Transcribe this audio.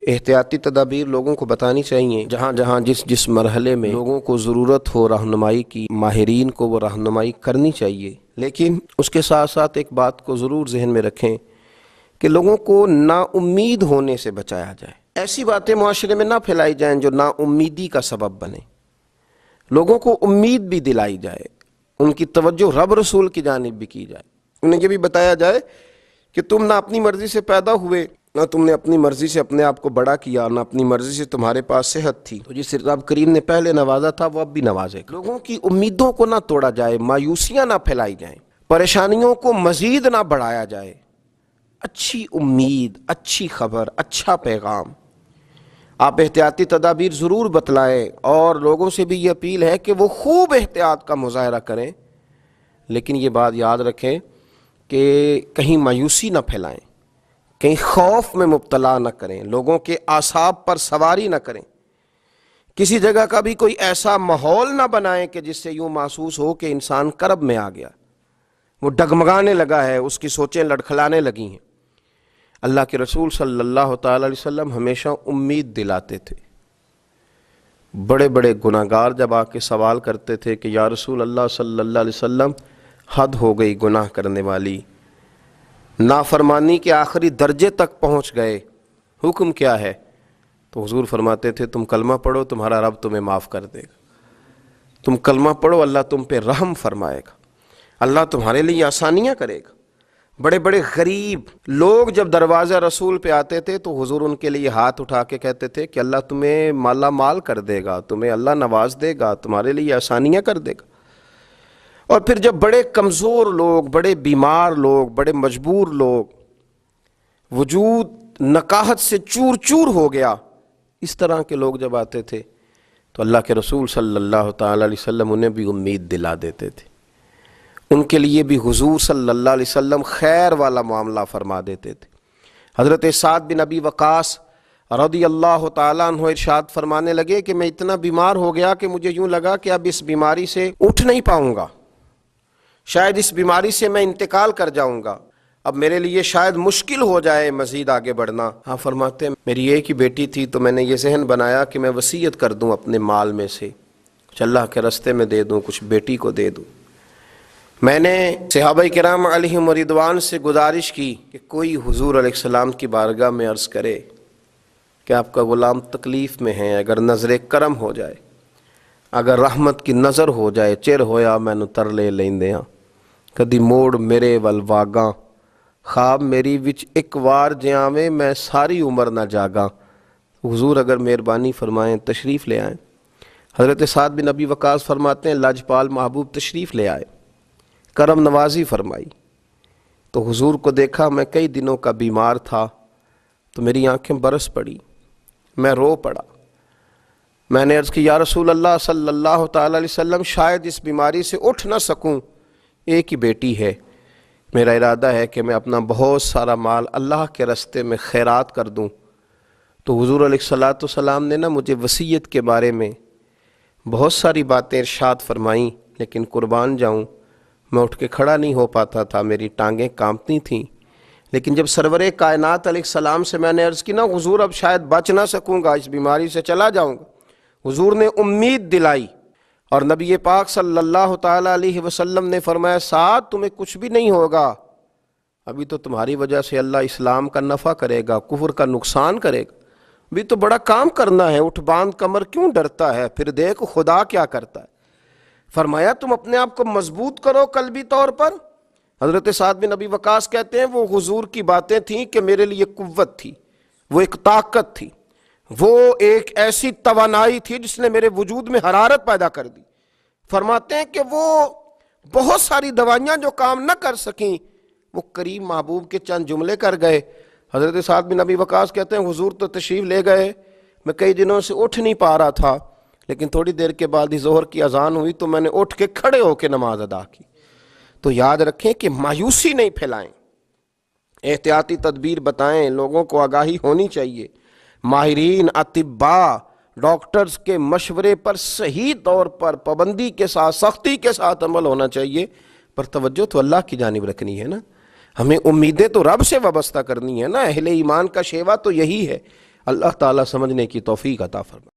احتیاطی تدابیر لوگوں کو بتانی چاہیے، جہاں جہاں جس مرحلے میں لوگوں کو ضرورت ہو رہنمائی کی، ماہرین کو وہ رہنمائی کرنی چاہیے۔ لیکن اس کے ساتھ ساتھ ایک بات کو ضرور ذہن میں رکھیں کہ لوگوں کو نا امید ہونے سے بچایا جائے۔ ایسی باتیں معاشرے میں نہ پھیلائی جائیں جو نا امیدی کا سبب بنے۔ لوگوں کو امید بھی دلائی جائے، ان کی توجہ رب رسول کی جانب بھی کی جائے، انہیں یہ بھی بتایا جائے کہ تم نہ اپنی مرضی سے پیدا ہوئے، نہ تم نے اپنی مرضی سے اپنے آپ کو بڑا کیا، نہ اپنی مرضی سے تمہارے پاس صحت تھی، تو جس رب کریم نے پہلے نوازا تھا وہ اب بھی نوازے گا۔ لوگوں کی امیدوں کو نہ توڑا جائے، مایوسیاں نہ پھیلائی جائیں، پریشانیوں کو مزید نہ بڑھایا جائے۔ اچھی امید، اچھی خبر، اچھا پیغام، آپ احتیاطی تدابیر ضرور بتلائیں، اور لوگوں سے بھی یہ اپیل ہے کہ وہ خوب احتیاط کا مظاہرہ کریں، لیکن یہ بات یاد رکھیں کہ کہیں مایوسی نہ پھیلائیں، کہیں خوف میں مبتلا نہ کریں، لوگوں کے اعصاب پر سواری نہ کریں، کسی جگہ کا بھی کوئی ایسا ماحول نہ بنائیں کہ جس سے یوں محسوس ہو کہ انسان کرب میں آ گیا، وہ ڈگمگانے لگا ہے، اس کی سوچیں لڑکھلانے لگی ہیں۔ اللہ کے رسول صلی اللہ تعالی علیہ وسلم ہمیشہ امید دلاتے تھے۔ بڑے بڑے گناہگار جب آ کے سوال کرتے تھے کہ یا رسول اللہ صلی اللہ علیہ وسلم، حد ہو گئی گناہ کرنے والی، نافرمانی کے آخری درجے تک پہنچ گئے، حکم کیا ہے؟ تو حضور فرماتے تھے تم کلمہ پڑھو، تمہارا رب تمہیں معاف کر دے گا، تم کلمہ پڑھو، اللہ تم پہ رحم فرمائے گا، اللہ تمہارے لیے آسانیاں کرے گا۔ بڑے بڑے غریب لوگ جب دروازہ رسول پہ آتے تھے تو حضور ان کے لیے ہاتھ اٹھا کے کہتے تھے کہ اللہ تمہیں مالا مال کر دے گا، تمہیں اللہ نواز دے گا، تمہارے لیے آسانیاں کر دے گا۔ اور پھر جب بڑے کمزور لوگ، بڑے بیمار لوگ، بڑے مجبور لوگ، وجود نکاہت سے چور چور ہو گیا، اس طرح کے لوگ جب آتے تھے تو اللہ کے رسول صلی اللہ تعالی علیہ وسلم انہیں بھی امید دلا دیتے تھے، ان کے لیے بھی حضور صلی اللہ علیہ وسلم خیر والا معاملہ فرما دیتے تھے۔ حضرت سعد بن ابی وقاص رضی اللہ تعالیٰ عنہ ارشاد فرمانے لگے کہ میں اتنا بیمار ہو گیا کہ مجھے یوں لگا کہ اب اس بیماری سے اٹھ نہیں پاؤں گا، شاید اس بیماری سے میں انتقال کر جاؤں گا، اب میرے لیے شاید مشکل ہو جائے مزید آگے بڑھنا۔ ہاں فرماتے ہیں میری ایک ہی بیٹی تھی تو میں نے یہ ذہن بنایا کہ میں وصیت کر دوں اپنے مال میں سے، کچھ اللہ کے راستے میں دے دوں، کچھ بیٹی کو دے دوں۔ میں نے صحابہ کرام علیہم رضوان سے گزارش کی کہ کوئی حضور علیہ السلام کی بارگاہ میں عرض کرے کہ آپ کا غلام تکلیف میں ہے، اگر نظر کرم ہو جائے، اگر رحمت کی نظر ہو جائے، چر ہویا مینو ترلے لیندیاں، کدی موڑ میرے ول واگاں، خواب میری وچ ایک وار جیاویں، میں ساری عمر نہ جاگاں۔ حضور اگر مہربانی فرمائیں تشریف لے آئیں۔ حضرت سعد بن ابی وقاص فرماتے ہیں لاجپال محبوب تشریف لے آئے، کرم نوازی فرمائی، تو حضور کو دیکھا میں کئی دنوں کا بیمار تھا تو میری آنکھیں برس پڑی، میں رو پڑا، میں نے عرض کی یا رسول اللہ صلی اللہ تعالی علیہ وسلم شاید اس بیماری سے اٹھ نہ سکوں، ایک ہی بیٹی ہے، میرا ارادہ ہے کہ میں اپنا بہت سارا مال اللہ کے راستے میں خیرات کر دوں۔ تو حضور علیہ السلام نے نا مجھے وصیت کے بارے میں بہت ساری باتیں ارشاد فرمائیں، لیکن قربان جاؤں میں اٹھ کے کھڑا نہیں ہو پاتا تھا، میری ٹانگیں کانپتی تھیں۔ لیکن جب سرور کائنات علیہ السلام سے میں نے عرض کی نا حضور اب شاید بچ نہ سکوں گا، اس بیماری سے چلا جاؤں گا، حضور نے امید دلائی، اور نبی پاک صلی اللہ تعالی علیہ وسلم نے فرمایا سعد تمہیں کچھ بھی نہیں ہوگا، ابھی تو تمہاری وجہ سے اللہ اسلام کا نفع کرے گا، کفر کا نقصان کرے گا، ابھی تو بڑا کام کرنا ہے، اٹھ باندھ کمر کیوں ڈرتا ہے، پھر دیکھ خدا کیا کرتا ہے۔ فرمایا تم اپنے آپ کو مضبوط کرو قلبی طور پر۔ حضرت سعد بن ابی وقاص کہتے ہیں وہ حضور کی باتیں تھیں کہ میرے لیے قوت تھی، وہ ایک طاقت تھی، وہ ایک ایسی توانائی تھی جس نے میرے وجود میں حرارت پیدا کر دی۔ فرماتے ہیں کہ وہ بہت ساری دوائیاں جو کام نہ کر سکیں وہ کریم محبوب کے چند جملے کر گئے۔ حضرت سعد بن ابی وقاص کہتے ہیں حضور تو تشریف لے گئے، میں کئی دنوں سے اٹھ نہیں پا رہا تھا، لیکن تھوڑی دیر کے بعد ہی ظہر کی اذان ہوئی تو میں نے اٹھ کے کھڑے ہو کے نماز ادا کی۔ تو یاد رکھیں کہ مایوسی نہیں پھیلائیں، احتیاطی تدبیر بتائیں، لوگوں کو آگاہی ہونی چاہیے، ماہرین اطباء ڈاکٹرز کے مشورے پر صحیح طور پر پابندی کے ساتھ سختی کے ساتھ عمل ہونا چاہیے، پر توجہ تو اللہ کی جانب رکھنی ہے نا، ہمیں امیدیں تو رب سے وابستہ کرنی ہے نا، اہل ایمان کا شیوا تو یہی ہے۔ اللہ تعالیٰ سمجھنے کی توفیق عطا فرمائے۔